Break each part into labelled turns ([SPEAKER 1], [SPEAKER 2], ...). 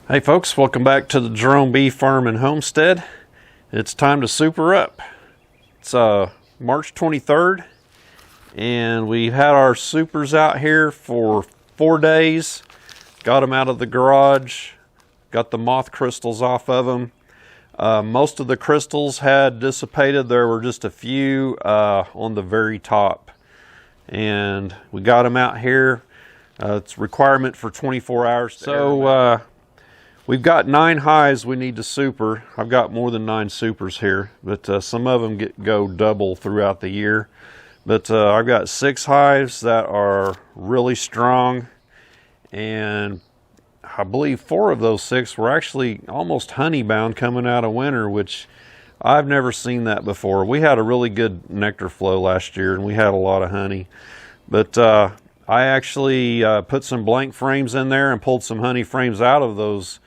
[SPEAKER 1] Hey folks, welcome back to the Jerome Bee Farm and Homestead. It's time to super up. It's March 23rd and we had our supers out here for 4 days. Got them out of the garage, got the moth crystals off of them. Most of the crystals had dissipated. There were just a few on the very top. And we got them out here. It's a requirement for 24 hours. So we've got 9 hives we need to super. I've got more than 9 supers here, but some of them go double throughout the year. But I've got 6 hives that are really strong, and I believe 4 of those 6 were actually almost honey bound coming out of winter, which I've never seen that before. We had a really good nectar flow last year and we had a lot of honey, but I actually put some blank frames in there and pulled some honey frames out of those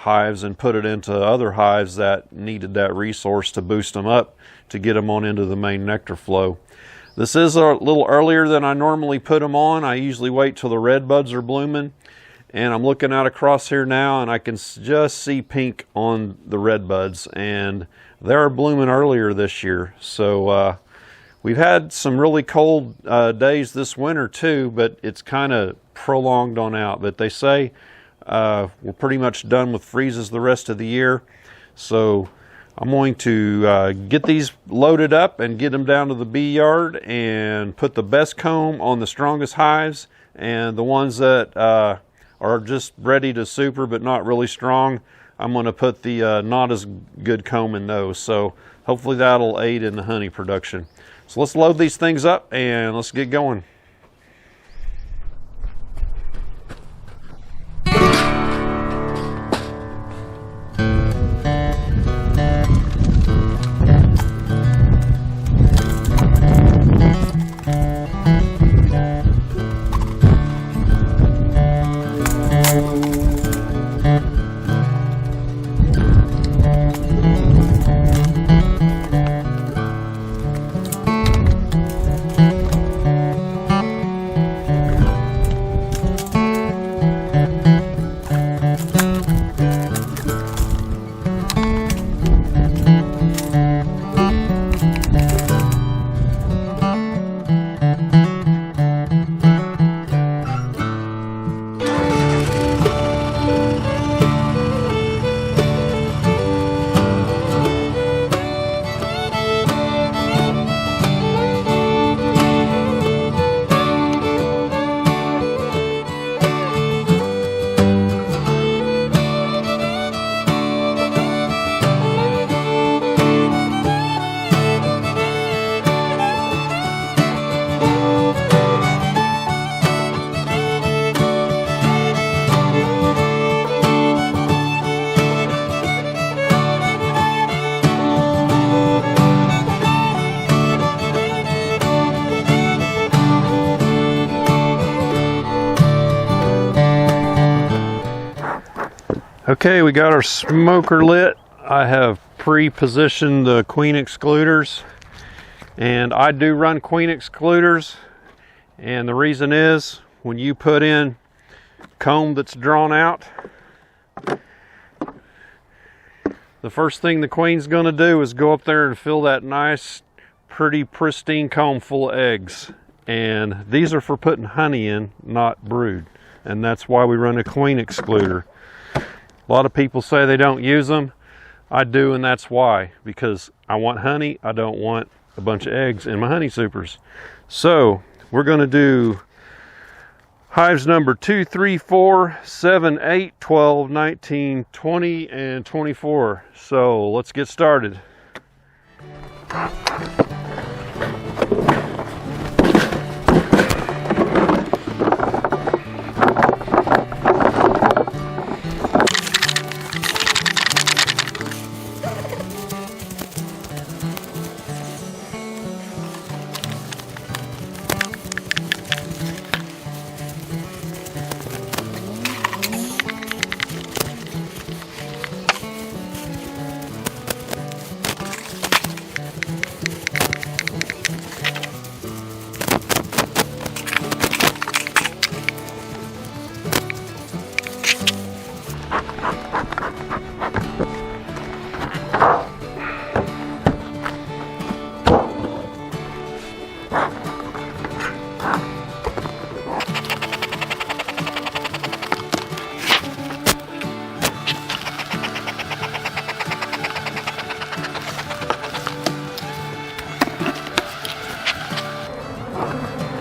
[SPEAKER 1] hives and put it into other hives that needed that resource to boost them up to get them on into the main nectar flow. This is a little earlier than I normally put them on. I usually wait till the red buds are blooming, and I'm looking out across here now and I can just see pink on the red buds, and they're blooming earlier this year. So we've had some really cold days this winter too, but it's kind of prolonged on out. But they say we're pretty much done with freezes the rest of the year. So I'm going to get these loaded up and get them down to the bee yard and put the best comb on the strongest hives, and the ones that are just ready to super but not really strong, I'm going to put the not as good comb in those. So hopefully that'll aid in the honey production. So let's load these things up and let's get going. Okay, we got our smoker lit. I have pre-positioned the queen excluders, and I do run queen excluders, and the reason is when you put in comb that's drawn out, the first thing the queen's going to do is go up there and fill that nice pretty pristine comb full of eggs, and these are for putting honey in, not brood, and that's why we run a queen excluder. A lot of people say they don't use them. I do, and that's why, because I want honey. I don't want a bunch of eggs in my honey supers. So we're going to do hives number 2, 3, 4, 7, 8, 12, 19, 20, and 24. So let's get started.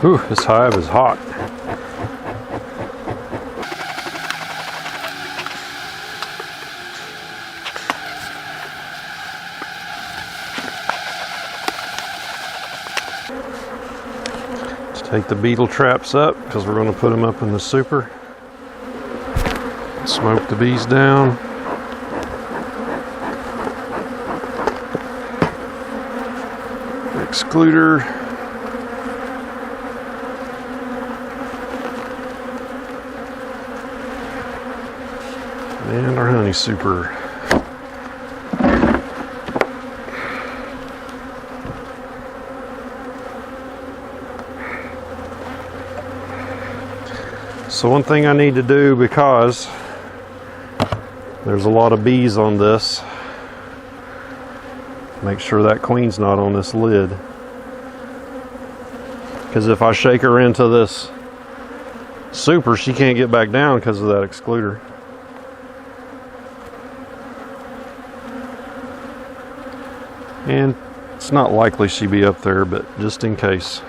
[SPEAKER 1] Whew, this hive is hot. Let's take the beetle traps up because we're going to put them up in the super. Smoke the bees down. Excluder. And our honey super. So one thing I need to do, because there's a lot of bees on this, make sure that queen's not on this lid. Because if I shake her into this super, she can't get back down because of that excluder. And it's not likely she'd be up there, but just in case.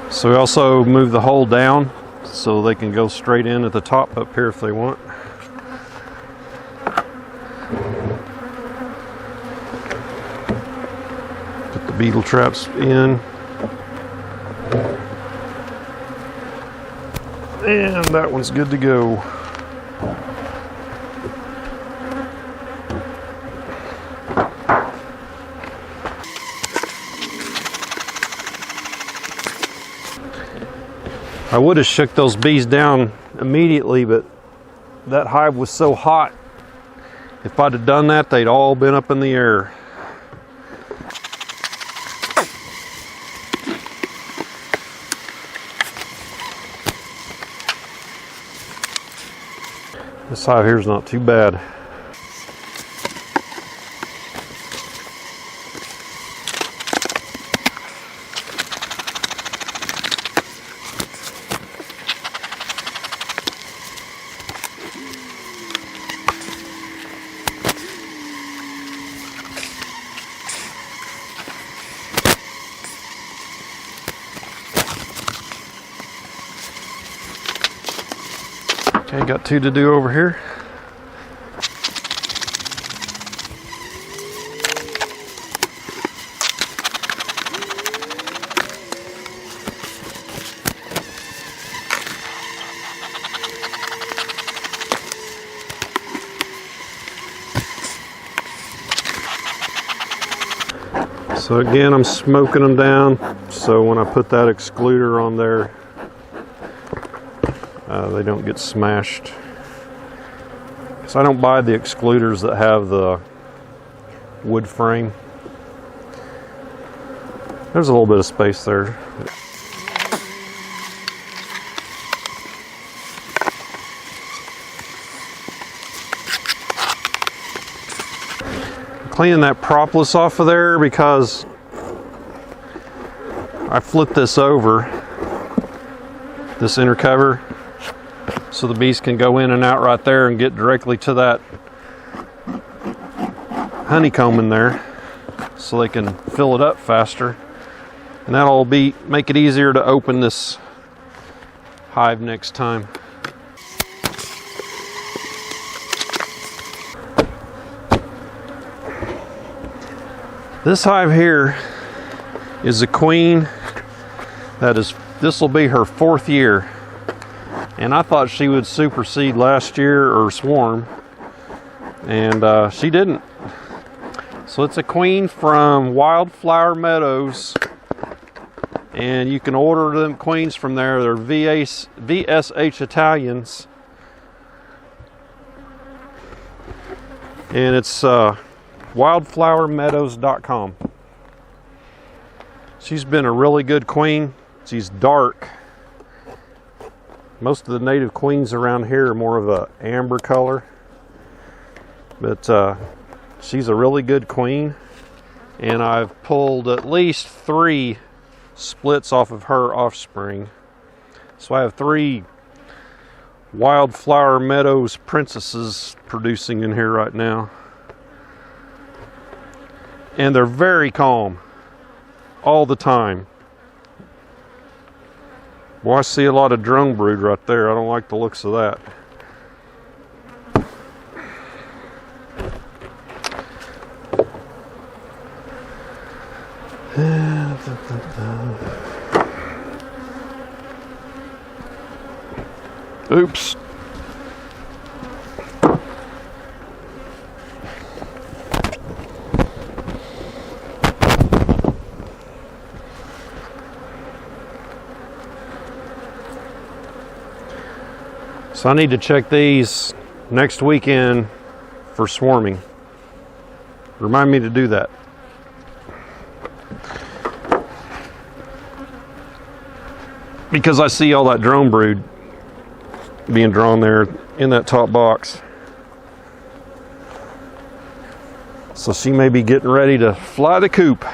[SPEAKER 1] So we also move the hole down so they can go straight in at the top up here if they want. Put the beetle traps in. And that one's good to go. I would have shook those bees down immediately, but that hive was so hot. If I'd have done that, they'd all been up in the air. This hive here is not too bad. Okay, got two to do over here. So again, I'm smoking them down, so when I put that excluder on there, they don't get smashed. So I don't buy the excluders that have the wood frame. There's a little bit of space there. Cleaning that propolis off of there because I flipped this over, this inner cover, so the bees can go in and out right there and get directly to that honeycomb in there, so they can fill it up faster, and that'll make it easier to open this hive next time. This hive here is a queen this will be her 4th year. And I thought she would supersede last year or swarm, and she didn't. So it's a queen from Wildflower Meadows, and you can order them queens from there. They're VSH Italians, and it's wildflowermeadows.com. She's been a really good queen. She's dark. Most of the native queens around here are more of a amber color, but she's a really good queen, and I've pulled at least 3 splits off of her offspring. So I have 3 Wildflower Meadows princesses producing in here right now. And they're very calm all the time. Well, I see a lot of drone brood right there. I don't like the looks of that. Oops. So I need to check these next weekend for swarming. Remind me to do that. Because I see all that drone brood being drawn there in that top box. So she may be getting ready to fly the coop.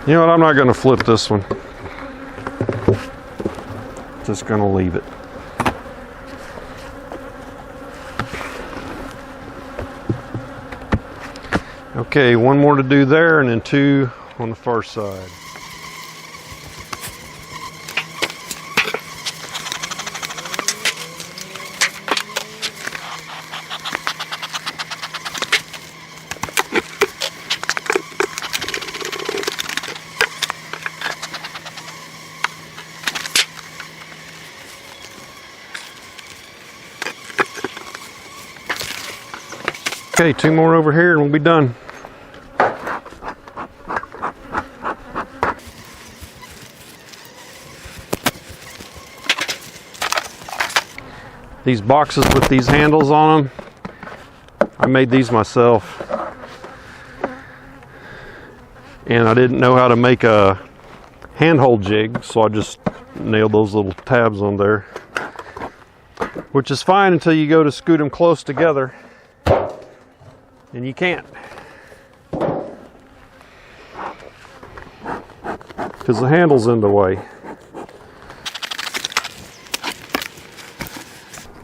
[SPEAKER 1] You know what, I'm not going to flip this one. Just going to leave it. Okay, one more to do there and then two on the far side. Okay, two more over here and we'll be done. These boxes with these handles on them, I made these myself. And I didn't know how to make a handhold jig, so I just nailed those little tabs on there. Which is fine until you go to scoot them close together. And you can't. Because the handle's in the way.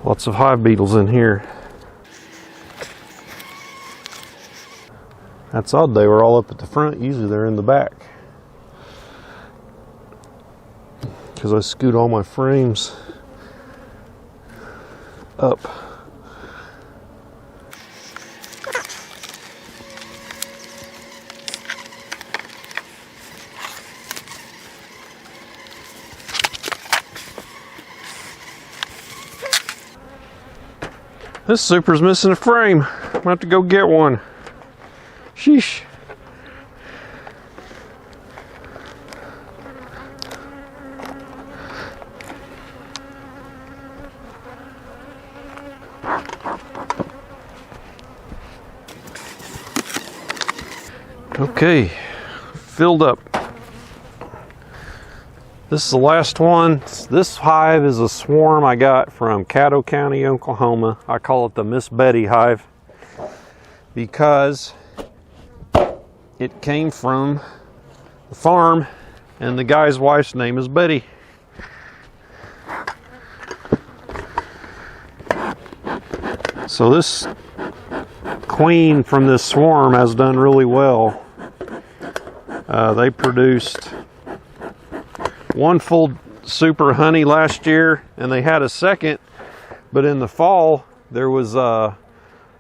[SPEAKER 1] Lots of hive beetles in here. That's odd, they were all up at the front. Usually they're in the back. Because I scoot all my frames up. This super's missing a frame. I'm gonna have to go get one. Sheesh. Okay, filled up. This is the last one. This hive is a swarm I got from Caddo County, Oklahoma. I call it the Miss Betty hive because it came from the farm and the guy's wife's name is Betty. So this queen from this swarm has done really well. They produced one full super honey last year, and they had a second, but in the fall there was a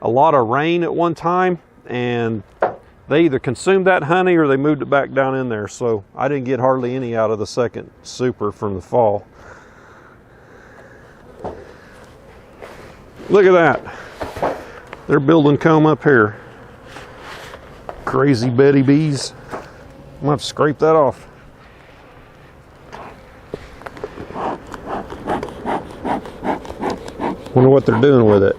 [SPEAKER 1] lot of rain at one time, and they either consumed that honey or they moved it back down in there, so I didn't get hardly any out of the second super from the fall. Look at that. They're building comb up here. Crazy Betty bees. I'm gonna have to scrape that off. Wonder what they're doing with it.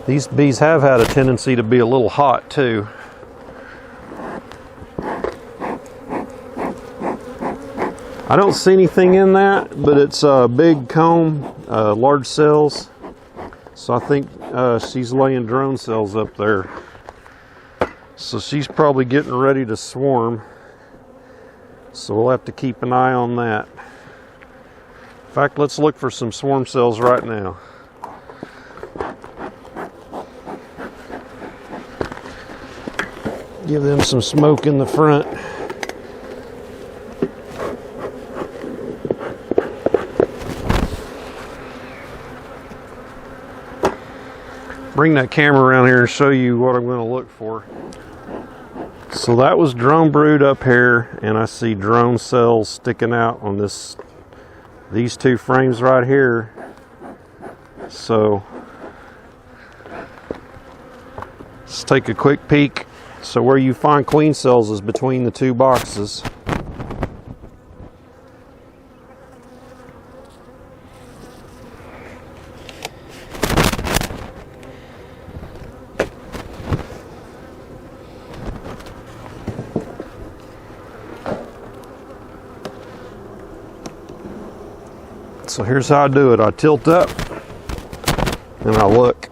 [SPEAKER 1] These bees have had a tendency to be a little hot too. I don't see anything in that, but it's a big comb, large cells. So I think she's laying drone cells up there. So she's probably getting ready to swarm. So we'll have to keep an eye on that. In fact, let's look for some swarm cells right now. Give them some smoke in the front. Bring that camera around here and show you what I'm going to look for. So that was drone brood up here, and I see drone cells sticking out on these two frames right here. So let's take a quick peek. So where you find queen cells is between the two boxes. So here's how I do it. I tilt up and I look.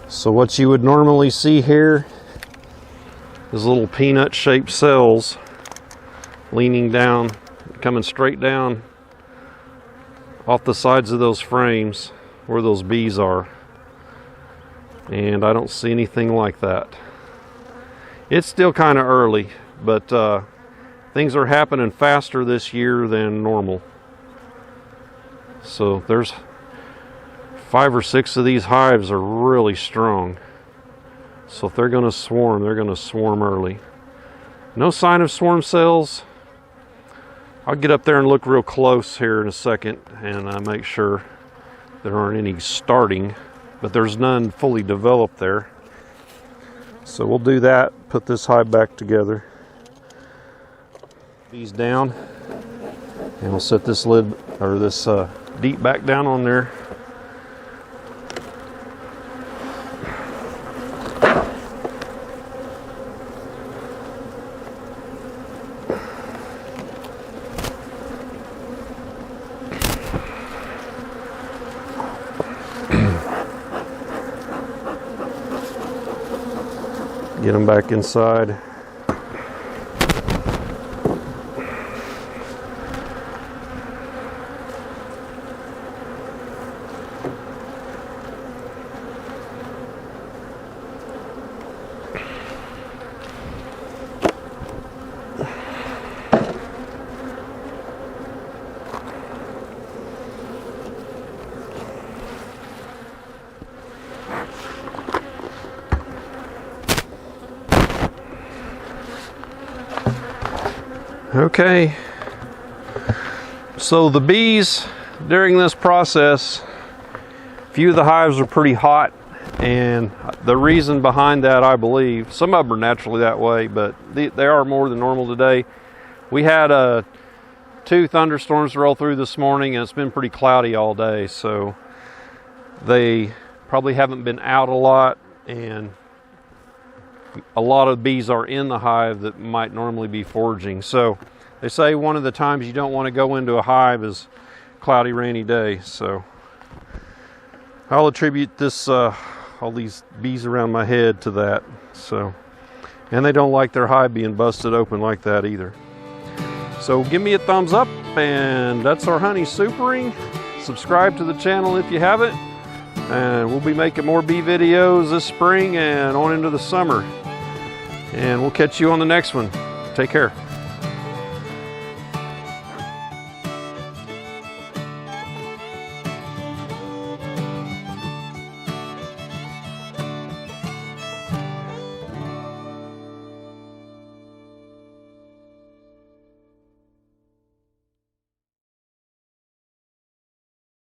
[SPEAKER 1] So what you would normally see here is little peanut-shaped cells leaning down, coming straight down off the sides of those frames where those bees are. And I don't see anything like that. It's still kind of early, but things are happening faster this year than normal. So there's 5 or 6 of these hives are really strong. So if they're going to swarm, they're going to swarm early. No sign of swarm cells. I'll get up there and look real close here in a second and make sure there aren't any starting, but there's none fully developed there. So we'll do that, put this hive back together. Bees down, and we'll set this lid, or this deep back down on there. Get them back inside. Okay, so the bees during this process, a few of the hives are pretty hot, and the reason behind that, I believe, some of them are naturally that way, but they are more than normal today. We had 2 thunderstorms roll through this morning, and it's been pretty cloudy all day, so they probably haven't been out a lot, and a lot of bees are in the hive that might normally be foraging. So they say one of the times you don't want to go into a hive is cloudy, rainy day. So I'll attribute this, all these bees around my head to that. So, and they don't like their hive being busted open like that either. So give me a thumbs up, and that's our honey supering. Subscribe to the channel if you haven't, and we'll be making more bee videos this spring and on into the summer. And we'll catch you on the next one. Take care.